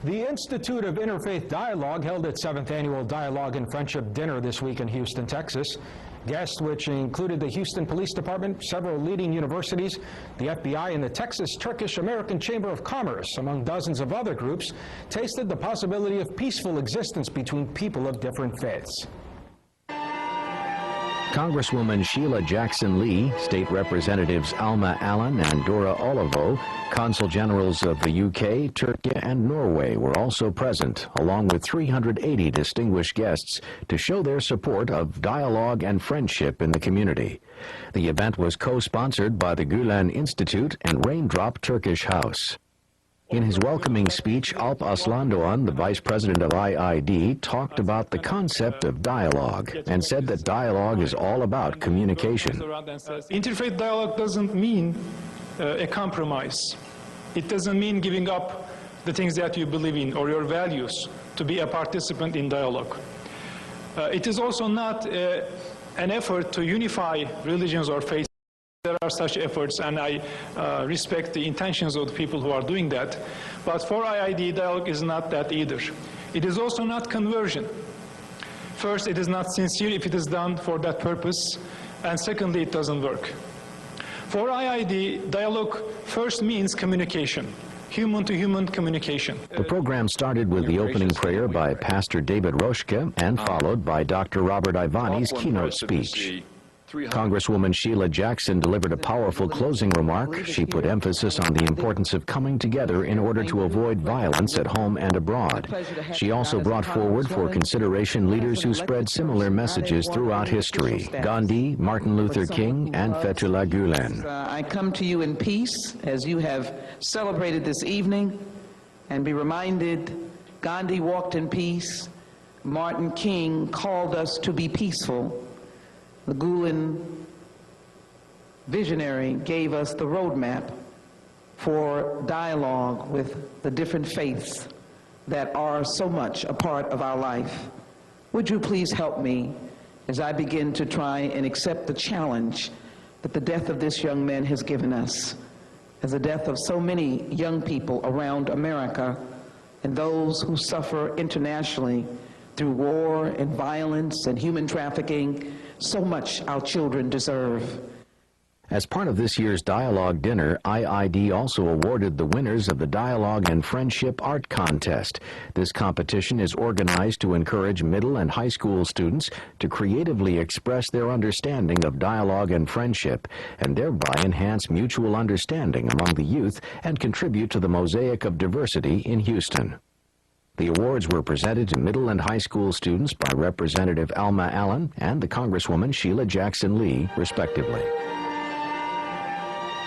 The Institute of Interfaith Dialogue held its 7th annual Dialogue and Friendship Dinner this week in Houston, Texas. Guests, which included the Houston Police Department, several leading universities, the FBI, and the Texas Turkish American Chamber of Commerce, among dozens of other groups, tasted the possibility of peaceful existence between people of different faiths. Congresswoman Sheila Jackson Lee, State Representatives Alma Allen and Dora Olivo, Consul Generals of the UK, Turkey, and Norway were also present, along with 380 distinguished guests, to show their support of dialogue and friendship in the community. The event was co-sponsored by the Gulen Institute and Raindrop Turkish House. In his welcoming speech, Alp Aslandogan, the Vice President of IID, talked about the concept of dialogue and said that dialogue is all about communication. Interfaith dialogue doesn't mean a compromise. It doesn't mean giving up the things that you believe in or your values to be a participant in dialogue. It is also not an effort to unify religions or faiths. There are such efforts, and I respect the intentions of the people who are doing that. But for IID, dialogue is not that either. It is also not conversion. First, it is not sincere if it is done for that purpose, and secondly, it doesn't work. For IID, dialogue first means communication, human-to-human communication. The program started with the opening prayer by Pastor David Roshke and followed by Dr. Robert Ivani's keynote speech. Congresswoman Sheila Jackson delivered a powerful closing remark. She put emphasis on the importance of coming together in order to avoid violence at home and abroad. She also brought forward for consideration leaders who spread similar messages throughout history: Gandhi, Martin Luther King, and Fethullah Gulen. I come to you in peace as you have celebrated this evening, and be reminded Gandhi walked in peace. Martin King called us to be peaceful. The Gulen visionary gave us the roadmap for dialogue with the different faiths that are so much a part of our life. Would you please help me as I begin to try and accept the challenge that the death of this young man has given us, as the death of so many young people around America and those who suffer internationally through war and violence and human trafficking. So much our children deserve. As part of this year's Dialogue Dinner, IID also awarded the winners of the Dialogue and Friendship Art Contest. This competition is organized to encourage middle and high school students to creatively express their understanding of dialogue and friendship, and thereby enhance mutual understanding among the youth and contribute to the mosaic of diversity in Houston. The awards were presented to middle and high school students by Representative Alma Allen and the Congresswoman Sheila Jackson Lee, respectively.